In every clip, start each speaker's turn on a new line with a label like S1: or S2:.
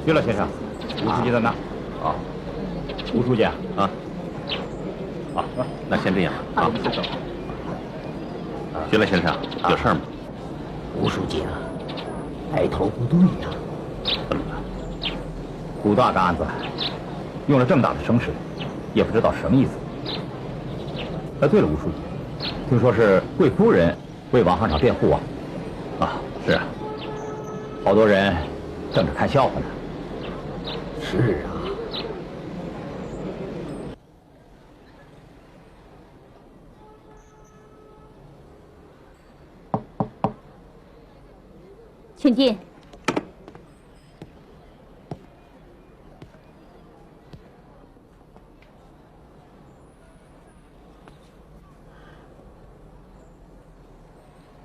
S1: 徐老先生，吴书记在那。
S2: 啊，
S1: 吴书记啊，
S2: 好，那先这样啊。徐乐先生，有事吗？
S3: 吴书记啊，带头不对呀。
S2: 怎么了？
S1: 古大个案子，用了这么大的声势，也不知道什么意思。哎，对了，吴书记，听说是贵夫人为王行长辩护啊？
S2: 啊，是啊，
S1: 好多人等着看笑话呢。
S3: 是啊。
S4: 请进。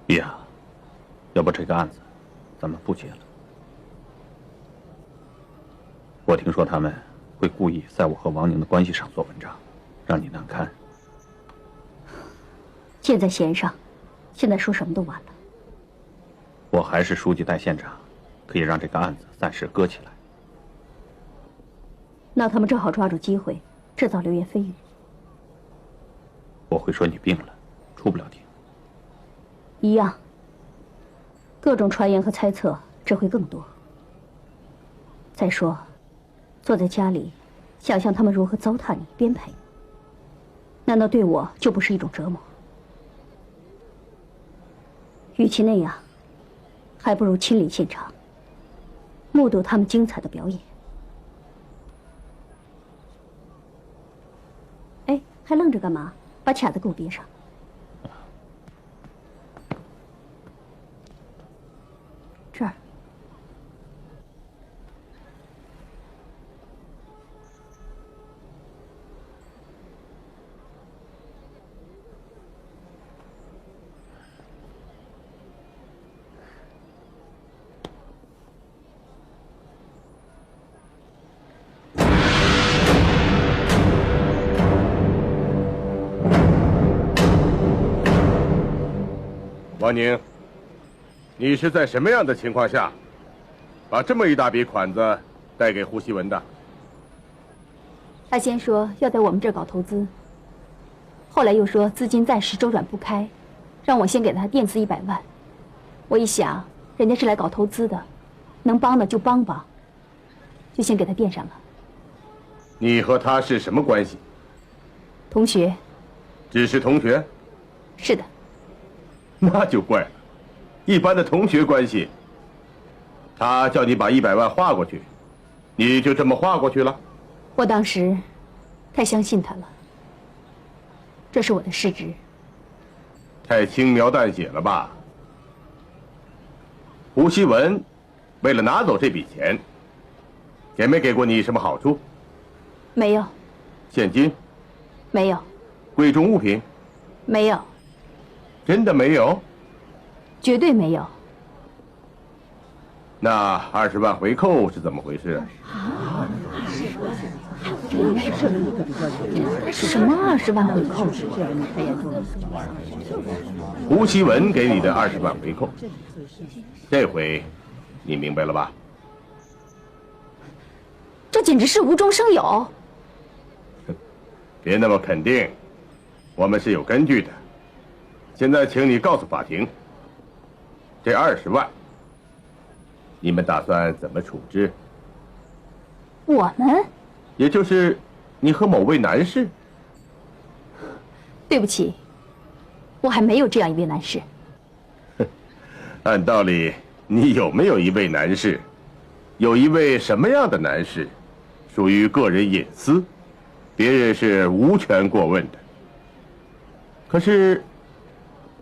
S2: 姨呀，要不这个案子咱们不结了？我听说他们会故意在我和王宁的关系上做文章，让你难堪。
S4: 箭在弦上，现在说什么都晚了。
S2: 我还是书记带县长，可以让这个案子暂时搁起来。
S4: 那他们正好抓住机会，制造流言蜚语。
S2: 我会说你病了，出不了庭。
S4: 一样。各种传言和猜测只会更多。再说，坐在家里，想象他们如何糟蹋你、编排你，难道对我就不是一种折磨？与其那样，还不如亲临现场，目睹他们精彩的表演。哎，还愣着干嘛？把卡子给我别上。这儿。
S5: 王宁，你是在什么样的情况下，把这么一大笔款子带给胡锡文的？
S4: 他先说要在我们这儿搞投资，后来又说资金暂时周转不开，让我先给他垫资100万。我一想，人家是来搞投资的，能帮的就帮帮，就先给他垫上了。
S5: 你和他是什么关系？
S4: 同学。
S5: 只是同学？
S4: 是的。
S5: 那就怪了，一般的同学关系，他叫你把100万划过去，你就这么划过去了？
S4: 我当时太相信他了，这是我的失职。
S5: 太轻描淡写了吧？胡锡文为了拿走这笔钱，给没给过你什么好处？
S4: 没有。
S5: 现金？
S4: 没有。
S5: 贵重物品？
S4: 没有。
S5: 真的没有？
S4: 绝对没有。
S5: 那20万回扣是怎么回事？
S4: 什么20万回扣？
S5: 胡锡文给你的20万回扣，这回你明白了吧？
S4: 这简直是无中生有。
S5: 别那么肯定，我们是有根据的。现在请你告诉法庭，这20万，你们打算怎么处置？
S4: 我们？
S5: 也就是你和某位男士？
S4: 对不起，我还没有这样一位男士。
S5: 按道理，你有没有一位男士？有一位什么样的男士，属于个人隐私，别人是无权过问的。可是，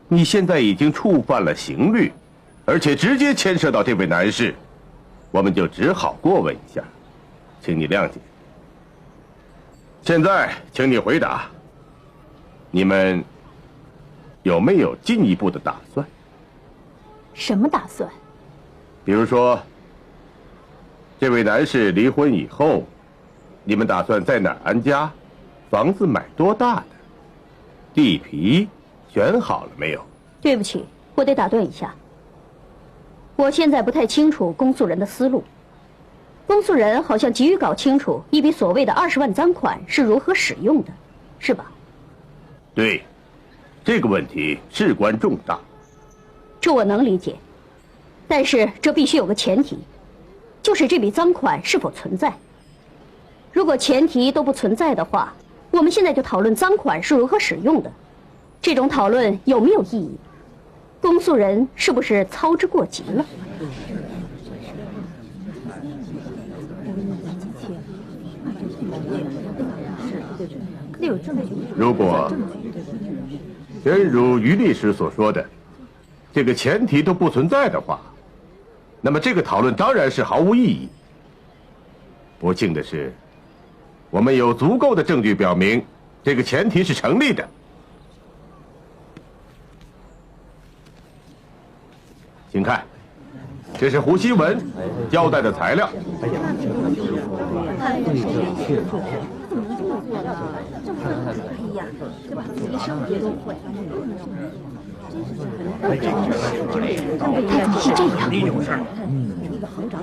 S5: 你现在已经触犯了刑律，而且直接牵涉到这位男士，我们就只好过问一下，请你谅解。现在，请你回答，你们有没有进一步的打算？
S4: 什么打算？
S5: 比如说，这位男士离婚以后，你们打算在哪儿安家？房子买多大的？地皮选好了没有？
S4: 对不起，我得打断一下。我现在不太清楚公诉人的思路。
S6: 公诉人好像急于搞清楚一笔所谓的20万赃款是如何使用的，是吧？
S5: 对，这个问题事关重大。
S6: 这我能理解，但是这必须有个前提，就是这笔赃款是否存在。如果前提都不存在的话，我们现在就讨论赃款是如何使用的，这种讨论有没有意义？公诉人是不是操之过急了？
S5: 如果真如于律师所说的，这个前提都不存在的话，那么这个讨论当然是毫无意义。不幸的是，我们有足够的证据表明这个前提是成立的。请看，这是胡锡文交代的材料。
S4: 是这样。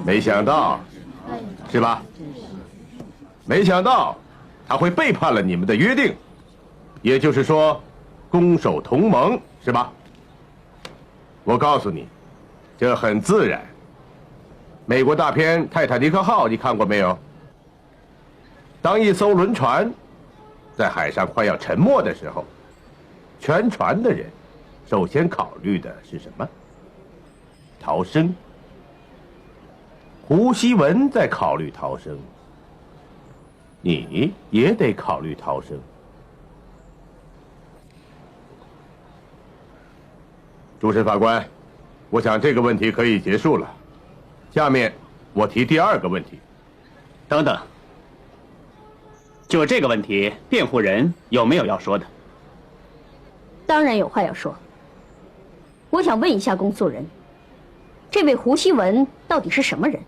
S5: 没想到，是吧？没想到他会背叛了你们的约定，也就是说，攻守同盟，是吧？我告诉你，这很自然。美国大片《泰坦尼克号》你看过没有？当一艘轮船在海上快要沉没的时候，全船的人首先考虑的是什么？逃生。胡锡文在考虑逃生，你也得考虑逃生。主审法官，我想这个问题可以结束了。下面我提第二个问题。
S7: 等等，就这个问题，辩护人有没有要说的？
S6: 当然有话要说。我想问一下公诉人，这位胡锡文到底是什么人？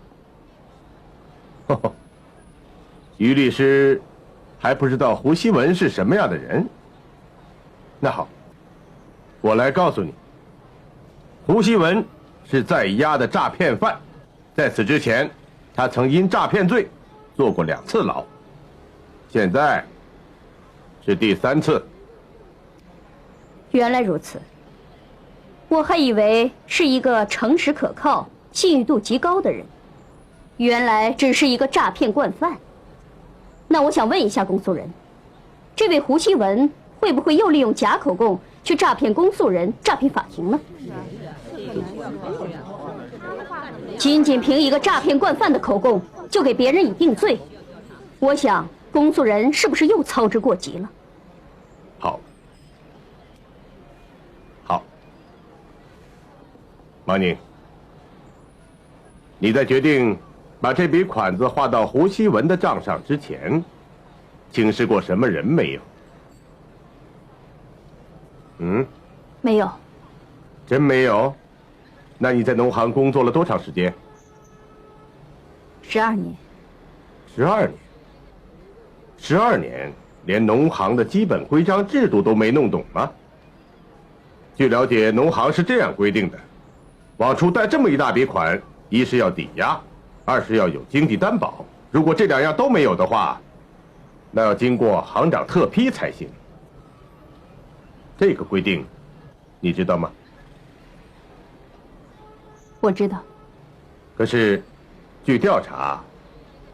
S5: 于律师还不知道胡锡文是什么样的人？那好，我来告诉你，胡锡文是在押的诈骗犯，在此之前，他曾因诈骗罪坐过2次牢，现在是第3次。
S6: 原来如此，我还以为是一个诚实可靠、信誉度极高的人，原来只是一个诈骗惯犯。那我想问一下公诉人，这位胡锡文会不会又利用假口供去诈骗公诉人、诈骗法庭呢？仅仅凭一个诈骗惯犯的口供就给别人以定罪，我想公诉人是不是又操之过急了？
S5: 好，好，王宁，你在决定把这笔款子划到胡锡文的账上之前，请示过什么人没有？
S4: 没有。
S5: 真没有？那你在农行工作了多长时间
S4: 12年。
S5: 12年。12年，连农行的基本规章制度都没弄懂吗？据了解，农行是这样规定的：往出贷这么一大笔款，一是要抵押，二是要有经济担保。如果这2样都没有的话，那要经过行长特批才行。这个规定，你知道吗？
S4: 我知道。
S5: 可是，据调查，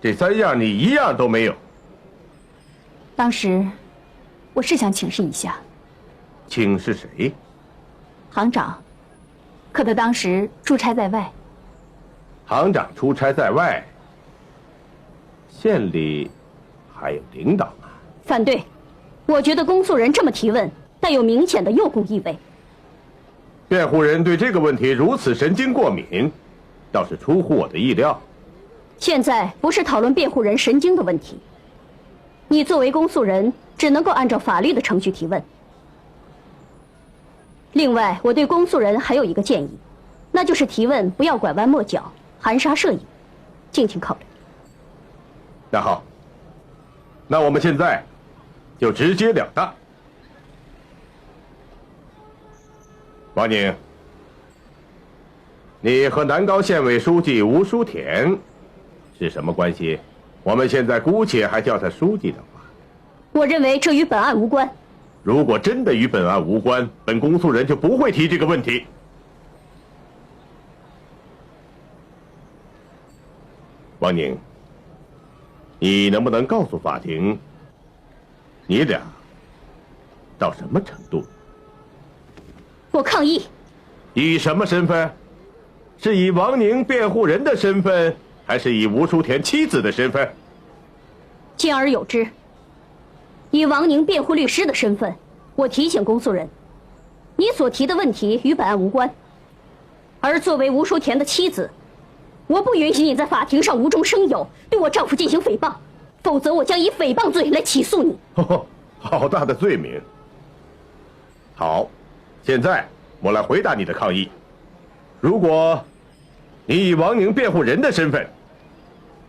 S5: 这3样你1样都没有。
S4: 当时，我是想请示一下
S5: 请示谁？
S4: 行长，可他当时出差在外。
S5: 行长出差在外，县里还有领导呢。
S6: 反对，我觉得公诉人这么提问带有明显的诱供意味。
S5: 辩护人对这个问题如此神经过敏，倒是出乎我的意料。
S6: 现在不是讨论辩护人神经的问题，你作为公诉人，只能够按照法律的程序提问。另外，我对公诉人还有一个建议，那就是提问不要拐弯抹角、含沙射影，敬请考虑。
S5: 那好，那我们现在就直截了当。王宁，你和南高县委书记吴书田是什么关系？我们现在姑且还叫他书记的话，
S6: 我认为这与本案无关。
S5: 如果真的与本案无关，本公诉人就不会提这个问题。王宁，你能不能告诉法庭，你俩到什么程度？
S6: 我抗议。
S5: 以什么身份？是以王宁辩护人的身份，还是以吴淑田妻子的身份？
S6: 兼而有之。以王宁辩护律师的身份，我提醒公诉人，你所提的问题与本案无关。而作为吴淑田的妻子，我不允许你在法庭上无中生有，对我丈夫进行诽谤，否则我将以诽谤罪来起诉你。
S5: 好大的罪名！好，现在我来回答你的抗议。如果你以王宁辩护人的身份，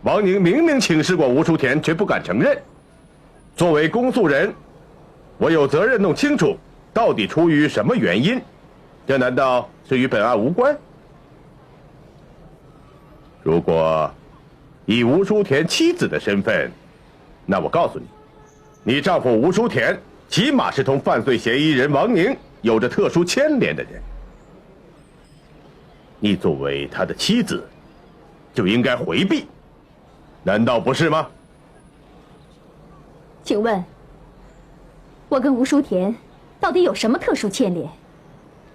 S5: 王宁明明请示过吴淑田，却不敢承认，作为公诉人，我有责任弄清楚到底出于什么原因，这难道是与本案无关？如果以吴淑田妻子的身份，那我告诉你，你丈夫吴淑田起码是同犯罪嫌疑人王宁有着特殊牵连的人，你作为他的妻子，就应该回避，难道不是吗？
S4: 请问，我跟吴淑田到底有什么特殊牵连？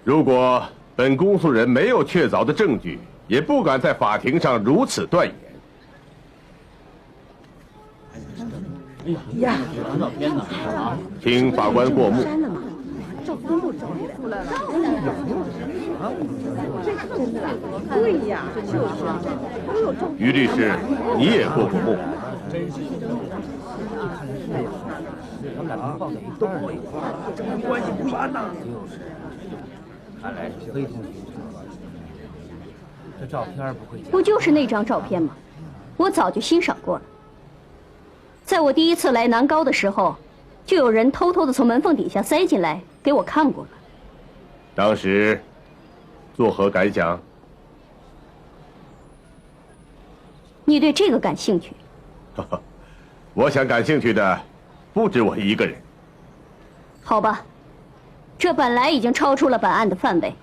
S5: 如果本公诉人没有确凿的证据，也不敢在法庭上如此断言。请法官过目。
S8: 对呀，
S5: 于律师，你也过过目。
S8: 关系不完呐。
S3: 看来是非同寻常。这照片不会假。
S6: 不就是那张照片吗？我早就欣赏过了。在我第一次来南高的时候，就有人偷偷的从门缝底下塞进来给我看过了。
S5: 当时作何感想？
S6: 你对这个感兴趣？
S5: 我想感兴趣的不止我一个人。
S6: 好吧，这本来已经超出了本案的范围，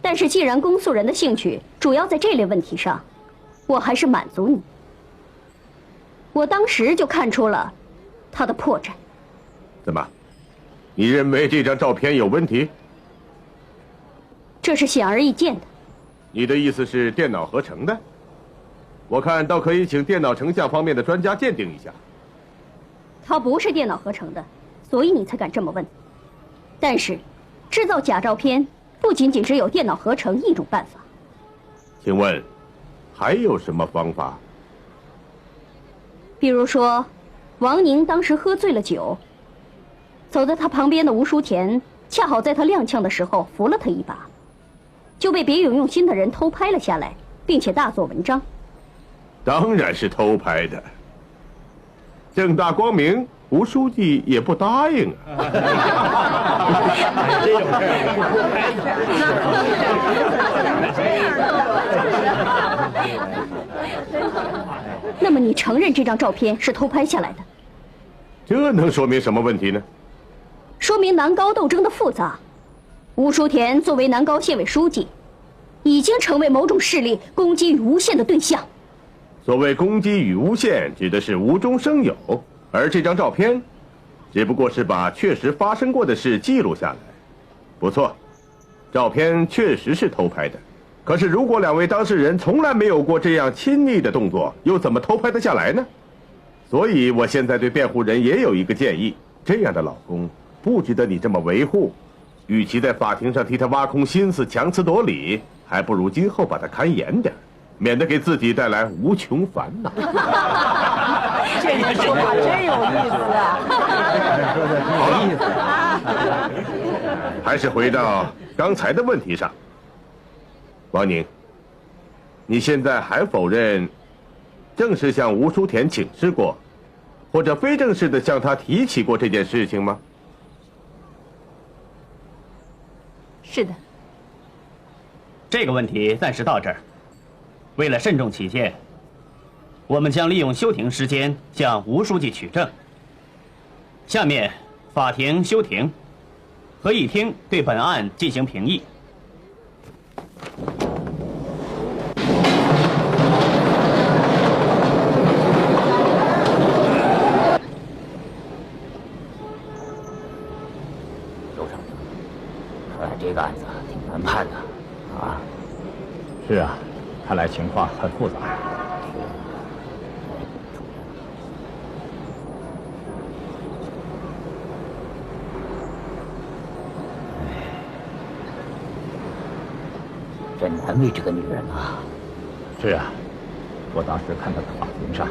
S6: 但是既然公诉人的兴趣主要在这类问题上，我还是满足你。我当时就看出了他的破绽。
S5: 怎么？你认为这张照片有问题？
S6: 这是显而易见的。
S5: 你的意思是电脑合成的？我看倒可以请电脑成像方面的专家鉴定一下。
S6: 它不是电脑合成的，所以你才敢这么问。但是，制造假照片不仅仅只有电脑合成一种办法。
S5: 请问，还有什么方法？
S6: 比如说，王宁当时喝醉了酒，走在他旁边的吴淑田恰好在他踉跄的时候扶了他一把，就被别有用心的人偷拍了下来，并且大做文章。
S5: 当然是偷拍的，正大光明，吴书记也不答应啊。
S8: 这种事
S6: 那么你承认这张照片是偷拍下来的？
S5: 这能说明什么问题呢？
S6: 说明南高斗争的复杂。吴淑田作为南高县委书记，已经成为某种势力攻击与诬陷的对象。
S5: 所谓攻击与诬陷，指的是无中生有，而这张照片，只不过是把确实发生过的事记录下来。不错，照片确实是偷拍的。可是，如果两位当事人从来没有过这样亲密的动作，又怎么偷拍得下来呢？所以，我现在对辩护人也有一个建议：这样的老公不值得你这么维护。与其在法庭上替他挖空心思强词夺理，还不如今后把他看严点，免得给自己带来无穷烦恼。
S8: 这个说法真有意思啊！
S5: 好了，还是回到刚才的问题上。王宁，你现在还否认正式向吴淑田请示过，或者非正式的向他提起过这件事情吗？
S4: 是的。
S7: 这个问题暂时到这儿。为了慎重起见，我们将利用休庭时间向吴书记取证。下面，法庭休庭，合议庭对本案进行评议。
S3: 周上长，看来这个案子挺难判的，啊？
S1: 是啊，看来情况很复杂。
S3: 真难为这个女人啊！
S1: 是啊，我当时看她在法庭上。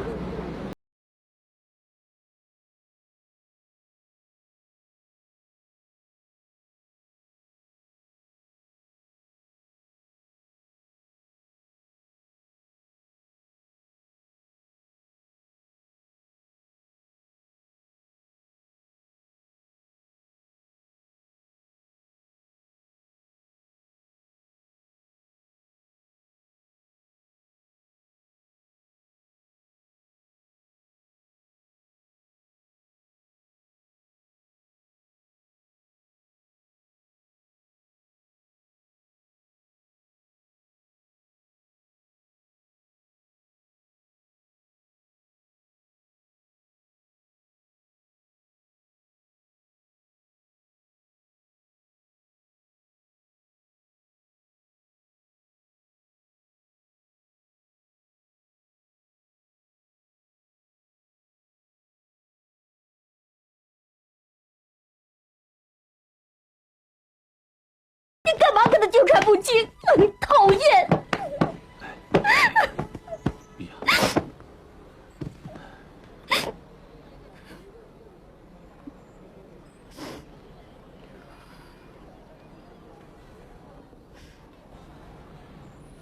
S6: 你干嘛跟他纠缠不清？讨厌！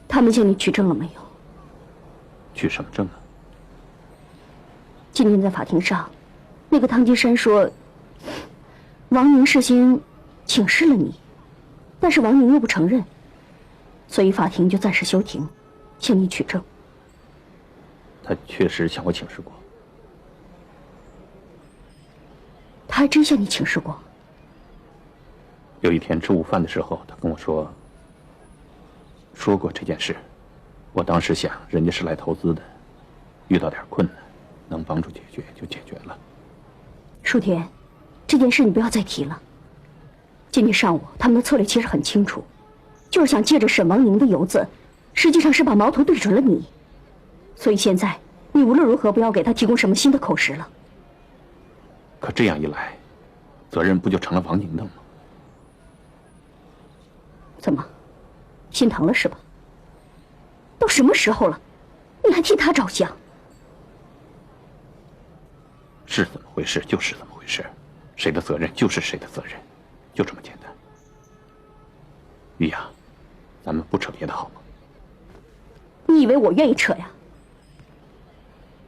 S6: 他们向你取证了没有？
S2: 取什么证啊？
S6: 今天在法庭上，那个汤金山说，王宁事先请示了你。但是王宁又不承认，所以法庭就暂时休庭，向你取证。
S2: 他确实向我请示过。
S6: 他还真向你请示过。
S2: 有一天吃午饭的时候，他跟我说过这件事。我当时想，人家是来投资的，遇到点困难，能帮助解决就解决了。
S6: 舒田，这件事你不要再提了。今天上午，他们的策略其实很清楚，就是想借着沈王宁的游子，实际上是把矛头对准了你。所以现在，你无论如何不要给他提供什么新的口实了。
S2: 可这样一来，责任不就成了王宁的吗？
S6: 怎么，心疼了是吧？都什么时候了，你还替他着想？
S2: 是怎么回事就是怎么回事，谁的责任就是谁的责任。就这么简单。玉雅，咱们不扯别的好吗？
S6: 你以为我愿意扯呀？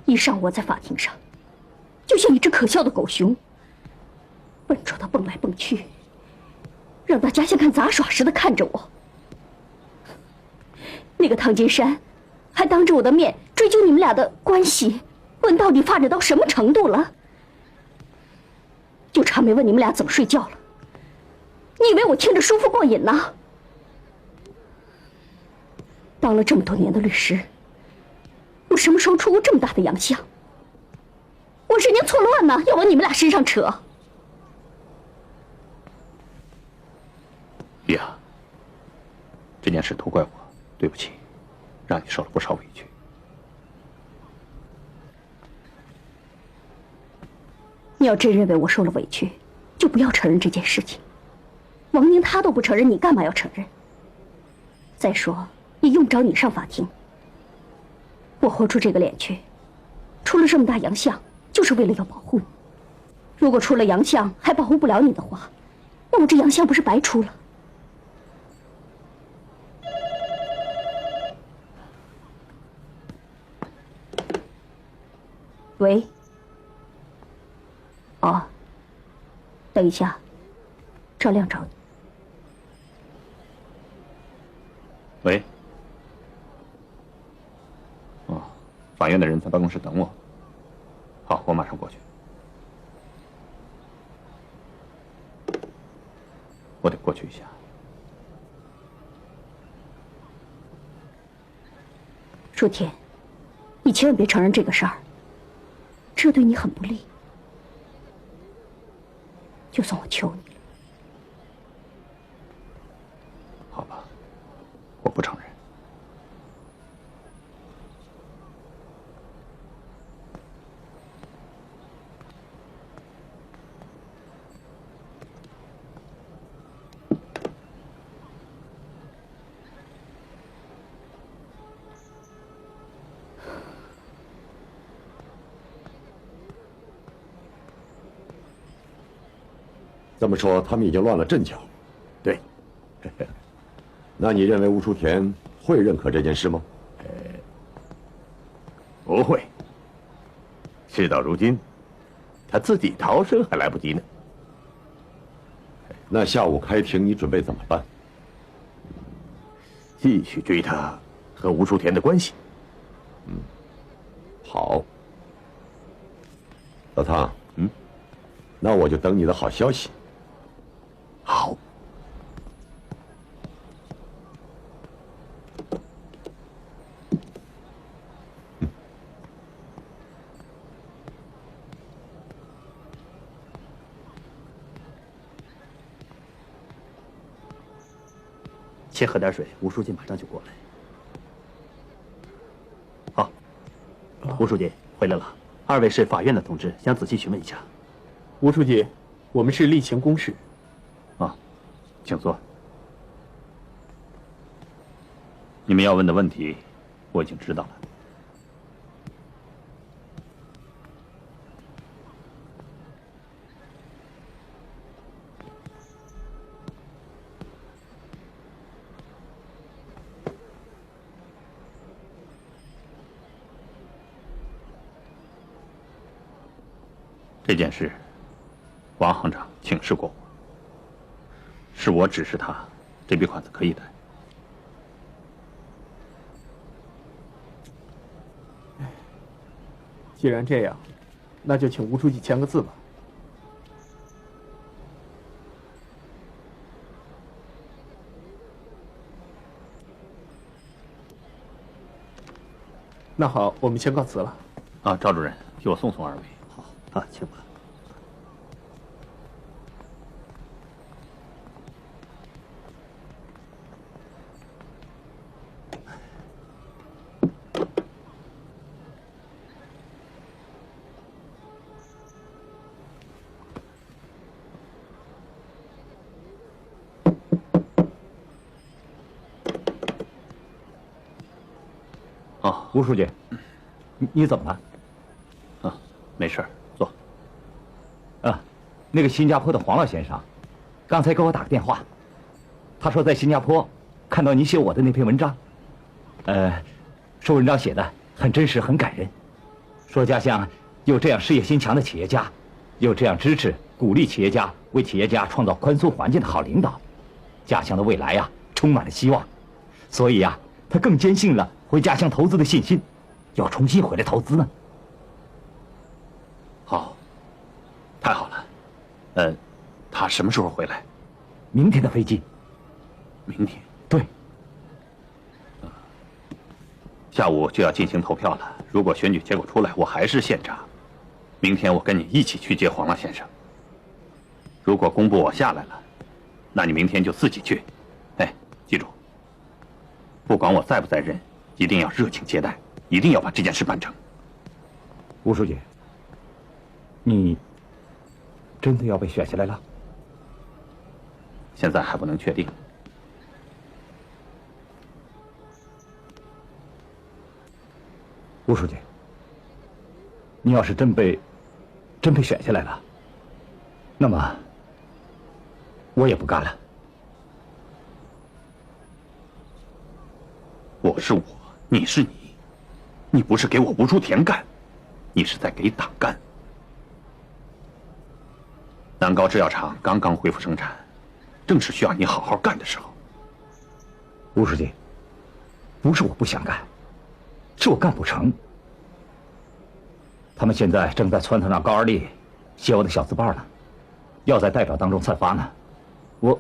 S6: 一上午我在法庭上，就像一只可笑的狗熊，笨拙的蹦来蹦去，让大家像看杂耍似的看着我。那个汤金山还当着我的面追究你们俩的关系，问到底发展到什么程度了，就差没问你们俩怎么睡觉了。你以为我听着舒服过瘾呢？当了这么多年的律师，我什么时候出过这么大的洋相？我人间错乱呢，要往你们俩身上扯。
S2: 玉雅，这件事都怪我，对不起，让你受了不少委屈。
S6: 你要真认为我受了委屈，就不要承认这件事情。王宁他都不承认，你干嘛要承认？再说，也用不着你上法庭。我豁出这个脸去，出了这么大洋相，就是为了要保护你。如果出了洋相还保护不了你的话，那我这洋相不是白出了？喂。哦，等一下，赵亮找你。
S2: 喂。哦，法法院的人在办公室等我。好，我马上过去。我得过去一下。
S6: 舒田，你千万别承认这个事儿，这对你很不利。就算我求你了。
S2: 好吧，我不承认。
S9: 这么说，他们已经乱了阵脚。
S5: 对，
S9: 那你认为吴淑田会认可这件事吗？
S5: 不会。事到如今，他自己逃生还来不及呢。
S9: 那下午开庭，你准备怎么办？
S5: 继续追他和吴淑田的关系。
S9: 好，老汤，那我就等你的好消息。
S5: 好。
S7: 先喝点水，吴书记马上就过来。好，吴书记回来了，二位是法院的同志，想仔细询问一下。
S10: 吴书记，我们是例行公事。
S2: 啊，请坐。你们要问的问题，我已经知道了。这件事，王行长请示过我，是我指示他，这笔款子可以贷。
S10: 既然这样，那就请吴书记签个字吧。那好，我们先告辞了。
S2: 啊，赵主任，替我送送二位。
S7: 好，啊，请吧。
S2: 哦，
S1: 吴书记，你怎么了？
S2: 啊，没事，坐。
S1: 那个新加坡的黄老先生，刚才给我打个电话，他说在新加坡看到你写我的那篇文章，说文章写的很真实，很感人，说家乡有这样事业心强的企业家，有这样支持鼓励企业家为企业家创造宽松环境的好领导，家乡的未来呀充满了希望，所以呀他更坚信了回家乡投资的信心，要重新回来投资呢。
S2: 好，太好了。他什么时候回来？
S1: 明天的飞机。
S2: 明天？
S1: 对。
S2: 下午就要进行投票了，如果选举结果出来我还是县长，明天我跟你一起去接黄浪先生。如果公布我下来了，那你明天就自己去。哎，记住，不管我在不在任，一定要热情接待，一定要把这件事办成。
S1: 吴书记，你真的要被选下来了？
S2: 现在还不能确定。
S1: 吴书记，你要是真被选下来了，那么我也不干了。
S2: 我是我，你是你，你不是给我吴淑田干，你是在给党干。南高制药厂刚刚恢复生产，正是需要你好好干的时候。
S1: 吴书记，不是我不想干，是我干不成。他们现在正在撺掇让高二丽写我的小字报呢，要在代表当中散发呢。我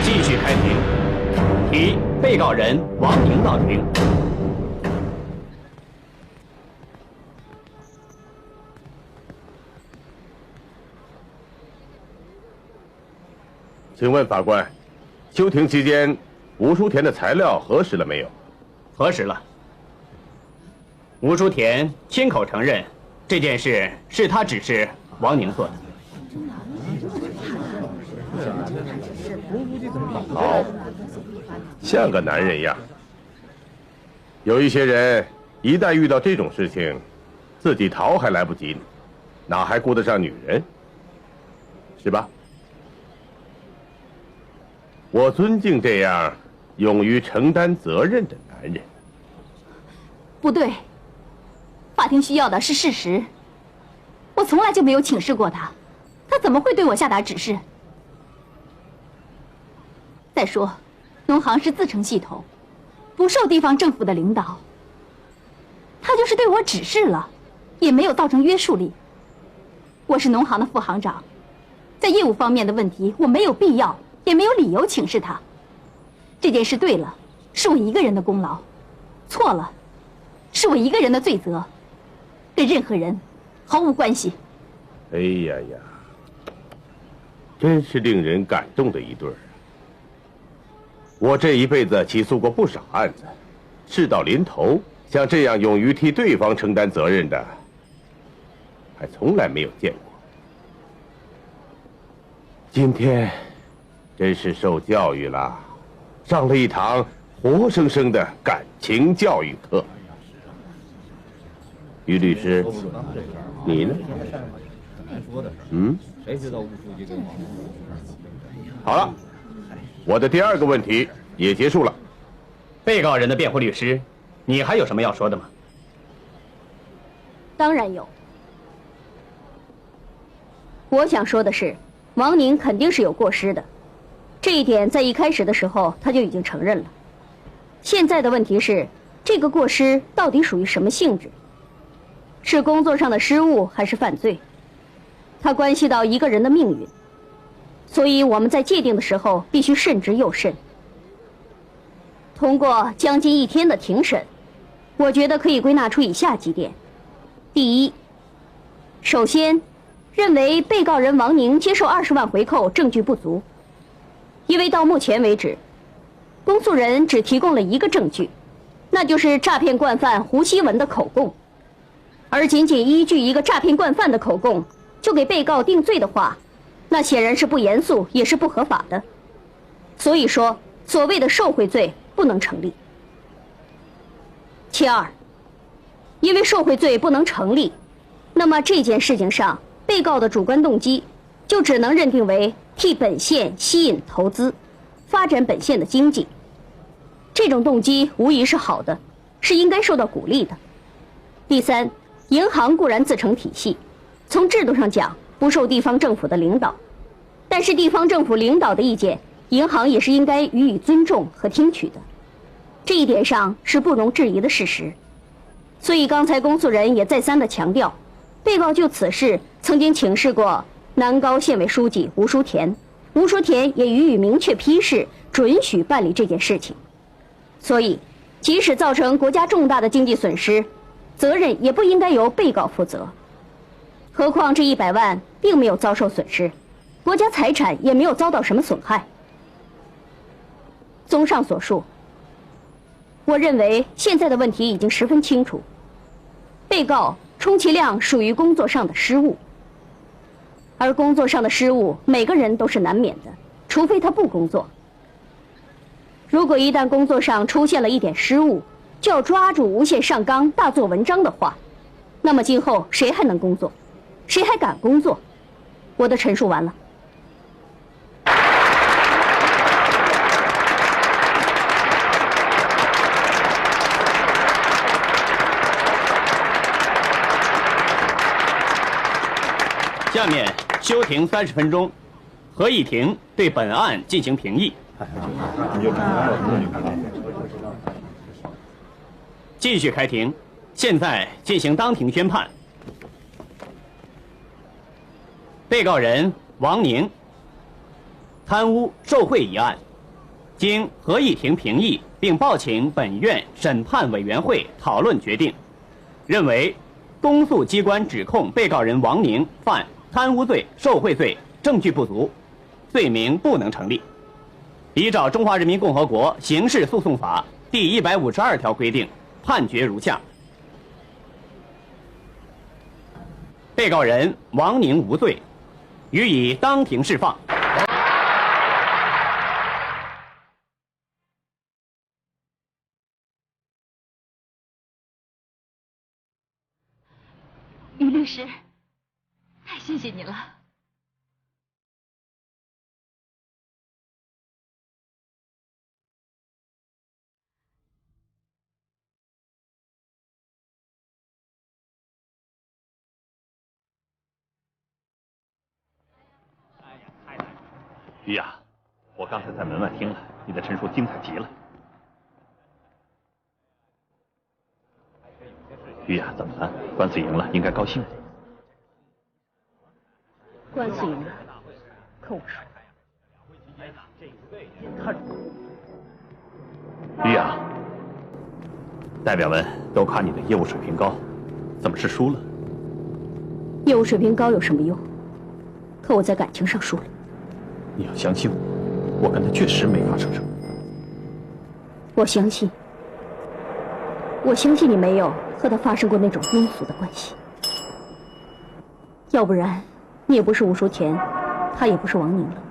S7: 继续开庭，提被告人王宁到庭。
S5: 请问法官，休庭期间，吴淑田的材料核实了没有？
S7: 核实了。吴淑田亲口承认，这件事是他指示王宁做的。
S5: 好，像个男人样。有一些人一旦遇到这种事情，自己逃还来不及呢，哪还顾得上女人？是吧？我尊敬这样勇于承担责任的男人。
S4: 不对，法庭需要的是事实。我从来就没有请示过他，他怎么会对我下达指示？再说，农行是自成系统，不受地方政府的领导。他就是对我指示了，也没有造成约束力。我是农行的副行长，在业务方面的问题，我没有必要，也没有理由请示他。这件事对了，是我一个人的功劳；错了，是我一个人的罪责，跟任何人毫无关系。
S5: 哎呀呀，真是令人感动的一对儿。我这一辈子起诉过不少案子，事到临头，像这样勇于替对方承担责任的，还从来没有见过。今天真是受教育了，上了一堂活生生的感情教育课。于律师，你呢？
S3: 谁知道吴书记跟王宁？
S5: 好了，我的第二个问题也结束了。
S7: 被告人的辩护律师，你还有什么要说的吗？
S6: 当然有。我想说的是，王宁肯定是有过失的，这一点在一开始的时候他就已经承认了。现在的问题是，这个过失到底属于什么性质？是工作上的失误还是犯罪？它关系到一个人的命运，所以我们在界定的时候必须慎之又慎。通过将近1天的庭审，我觉得可以归纳出以下几点：第一，首先，认为被告人王宁接受20万回扣证据不足，因为到目前为止，公诉人只提供了一个证据，那就是诈骗惯犯胡希文的口供，而仅仅依据一个诈骗惯犯的口供就给被告定罪的话，那显然是不严肃也是不合法的。所以说，所谓的受贿罪不能成立。其二，因为受贿罪不能成立，那么这件事情上被告的主观动机就只能认定为替本县吸引投资，发展本县的经济。这种动机无疑是好的，是应该受到鼓励的。第三，银行固然自成体系，从制度上讲不受地方政府的领导，但是地方政府领导的意见，银行也是应该予以尊重和听取的，这一点上是不容置疑的事实。所以刚才公诉人也再三地强调，被告就此事曾经请示过南高县委书记吴淑田，吴淑田也予以明确批示，准许办理这件事情。所以，即使造成国家重大的经济损失，责任也不应该由被告负责。何况这100万并没有遭受损失，国家财产也没有遭到什么损害。综上所述，我认为现在的问题已经十分清楚，被告充其量属于工作上的失误，而工作上的失误每个人都是难免的，除非他不工作。如果一旦工作上出现了一点失误，就要抓住无限上纲大做文章的话，那么今后谁还能工作，谁还敢工作？我的陈述完了。
S7: 下面休庭30分钟，合议庭对本案进行评议。继续开庭，现在进行当庭宣判。被告人王宁贪污受贿一案，经合议庭评议并报请本院审判委员会讨论决定，认为公诉机关指控被告人王宁犯贪污罪、受贿罪，证据不足，罪名不能成立。依照《中华人民共和国刑事诉讼法》第152条规定，判决如下：被告人王宁无罪，予以当庭释放。
S4: 于律师，太谢谢你了。
S2: 于雅，我刚才在门外听了，你的陈述精彩极了。于雅，怎么了？官司赢了，应该高兴。
S6: 官司赢了，可我说，
S2: 于雅，代表们都夸你的业务水平高，怎么是输了？
S6: 业务水平高有什么用？可我在感情上输了。
S2: 你要相信我，我跟他确实没发生什么。
S6: 我相信你没有和他发生过那种庸俗的关系，要不然你也不是吴淑田，他也不是王宁了。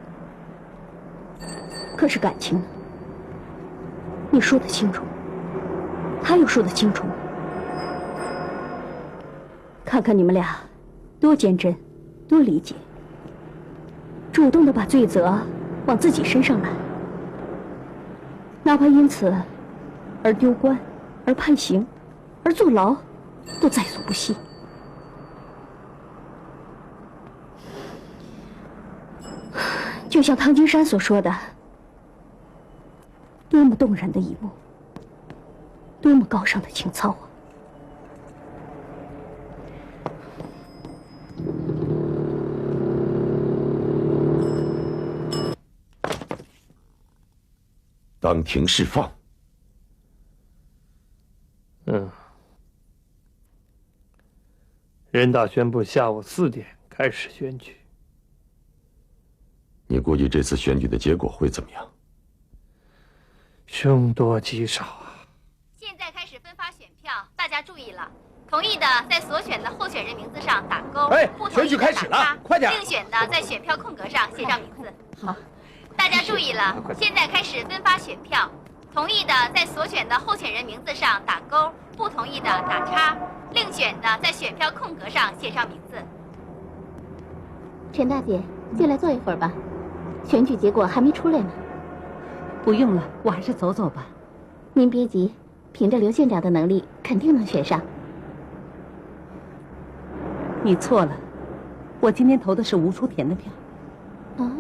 S6: 可是感情呢？你说得清楚，他又说得清楚吗？看看你们俩多坚贞，多理解，主动的把罪责往自己身上揽，哪怕因此而丢官，而判刑，而坐牢，都在所不惜。就像汤金山所说的，多么动人的一幕，多么高尚的情操啊！
S9: 当庭释放。
S11: 人大宣布下午4点开始选举。
S9: 你估计这次选举的结果会怎么样？
S11: 凶多吉少啊！
S12: 现在开始分发选票，大家注意了，同意的在所选的候选人名字上打勾，不同意的打叉，
S3: 快点！
S12: 另选的在选票空格上写上名字。
S6: 好，
S12: 大家注意了，现在开始分发选票，同意的在所选的候选人名字上打勾，不同意的打叉，另选的在选票空格上写上名字。
S4: 陈大姐，进来坐一会儿吧，选举结果还没出来呢。
S8: 不用了，我还是走走吧。
S4: 您别急，凭着刘县长的能力，肯定能选上。
S8: 你错了，我今天投的是吴淑田的票。
S4: 啊？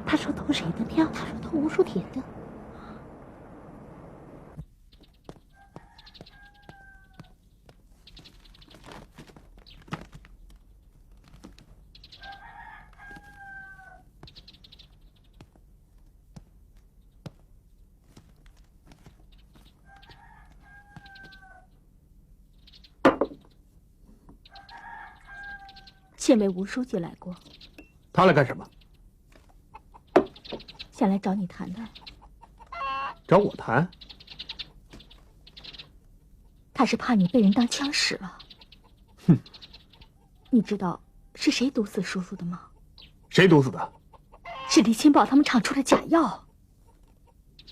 S8: 他说投谁的票？
S4: 他说投吴淑田的。
S6: 县委吴书记来过。
S10: 他来干什么？
S6: 想来找你谈谈。
S10: 找我谈？
S6: 他是怕你被人当枪使了。
S10: 哼！
S6: 你知道是谁毒死叔叔的吗？
S10: 谁毒死的？
S6: 是李清宝他们厂出的假药。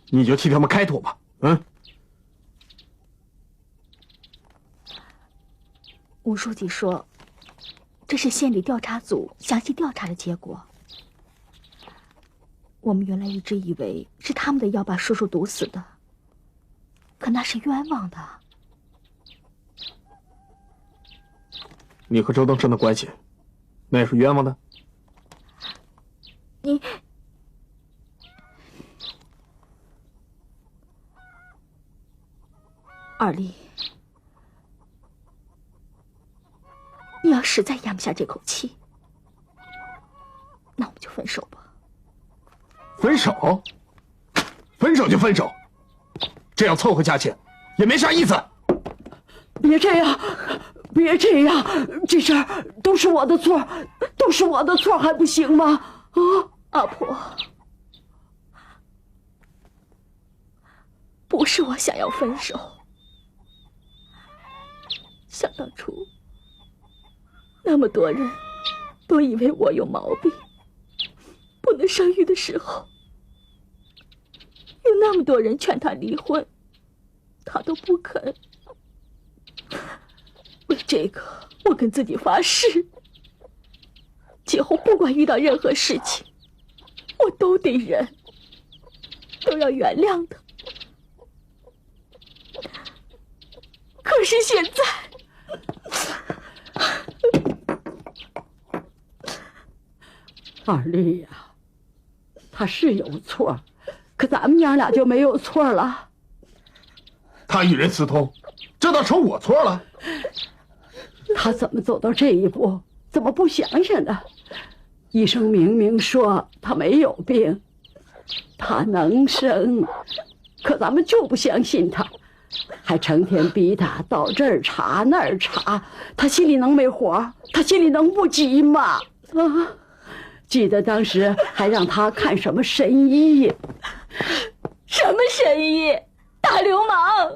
S10: 你就替他们开脱吧。
S6: 吴书记说，这是县里调查组详细调查的结果。我们原来一直以为是他们的药把叔叔毒死的，可那是冤枉的。
S10: 你和周登生的关系，那也是冤枉的。
S6: 你，二丽，你要实在咽不下这口气，那我们就分手吧。
S10: 分手？分手就分手，这样凑合下去也没啥意思。
S8: 别这样，别这样，这事儿都是我的错，都是我的错，还不行吗？啊，
S6: 阿婆，不是我想要分手。想当初，那么多人都以为我有毛病，不能生育的时候，有那么多人劝他离婚，他都不肯。为这个，我跟自己发誓，今后不管遇到任何事情，我都得忍，都要原谅他。可是现在，
S8: 二丽呀，他是有错，可咱们娘俩就没有错了。
S10: 他与人私通，这倒成我错了。
S8: 他怎么走到这一步？怎么不想想呢？医生明明说他没有病，他能生，可咱们就不相信他，还成天逼他到这儿查那儿查，他心里能没火？他心里能不急吗？啊！记得当时还让他看什么神医？
S6: 什么神医？大流氓！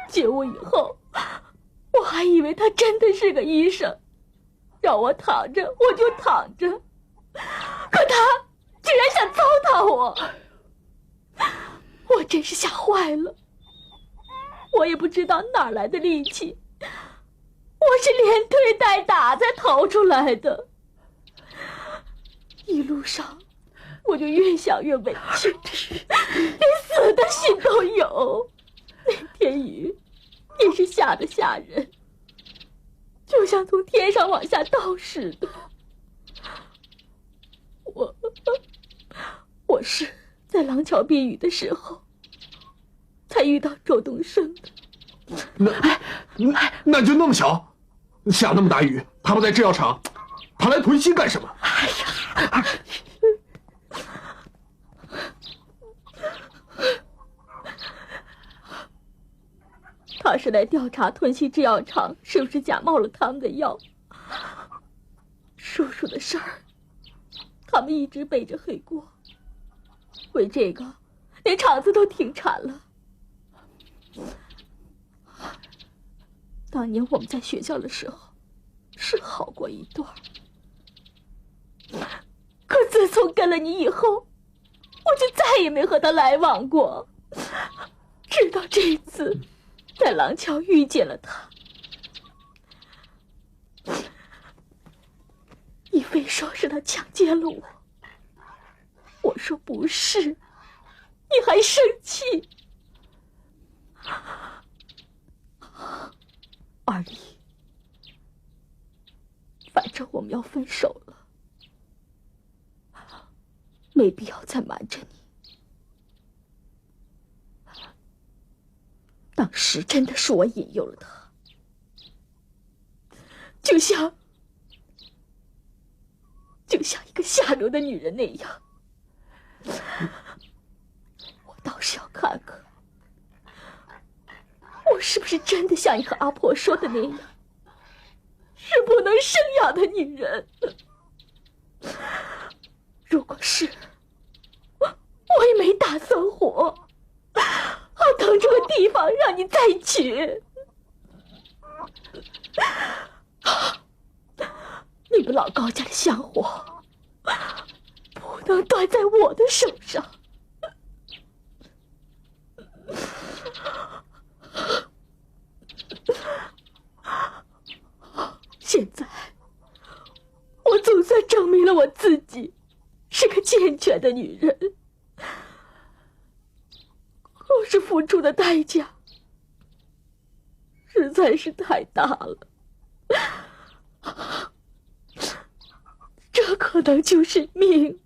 S6: 接我以后，我还以为他真的是个医生，让我躺着我就躺着，可他居然想糟蹋我，我真是吓坏了。我也不知道哪来的力气，我是连推带打才逃出来的。一路上我就越想越委屈，连死的心都有。那天雨也是下得吓人，就像从天上往下倒似的。我是在廊桥避雨的时候才遇到周东升的。
S10: 那就那么巧，下那么大雨，他不在制药厂，他来屯溪干什么？
S8: 哎呀，
S6: 他是来调查屯溪制药厂是不是假冒了他们的药。叔叔的事儿，他们一直背着黑锅，为这个连厂子都停产了。当年我们在学校的时候是好过一段，可自从跟了你以后，我就再也没和他来往过，直到这次在廊桥遇见了他。你非说是他强奸了我，我说不是，你还生气。二丽，反正我们要分手了，没必要再瞒着你。当时真的是我引诱了他，就像一个下流的女人那样。我倒是要看看，我是不是真的像你和阿婆说的那样，是不能生养的女人。如果是，我也没打算活，好腾出个地方让你再娶。你们老高家的香火不能断在我的手上。现在我总算证明了我自己是个健全的女人，可是
S8: 付出的代价实在是太大了。这可能就是命。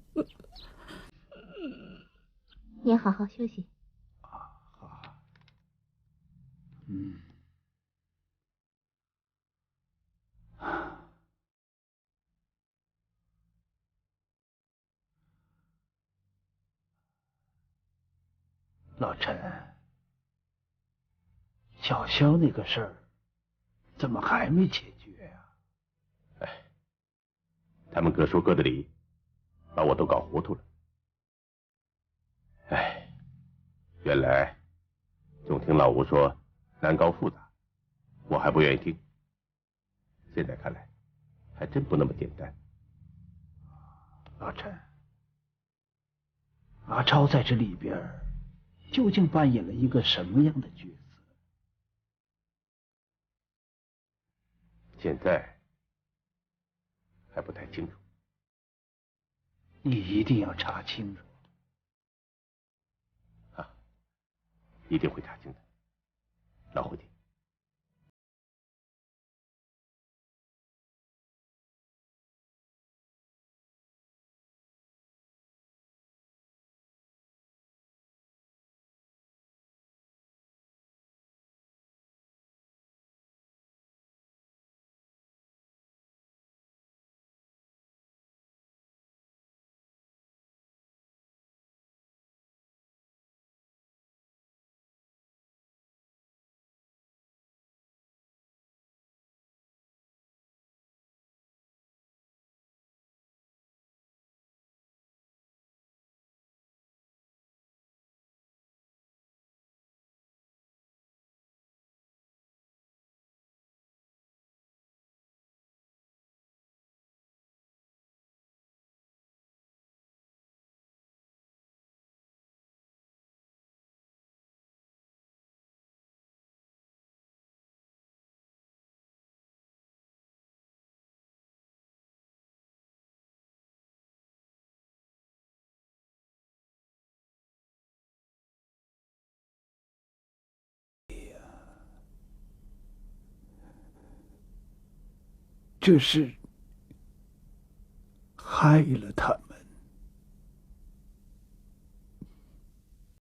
S12: 您好好休息。
S11: 老陈，小肖那个事儿怎么还没解决呀？
S5: 他们各说各的理，把我都搞糊涂了。原来总听老吴说难搞复杂，我还不愿意听。现在看来，还真不那么简单。
S11: 老陈，阿超在这里边究竟扮演了一个什么样的角色？
S5: 现在还不太清楚。
S11: 你一定要查清楚。
S5: 一定会查清的，老伙计。
S11: 这是害了他们。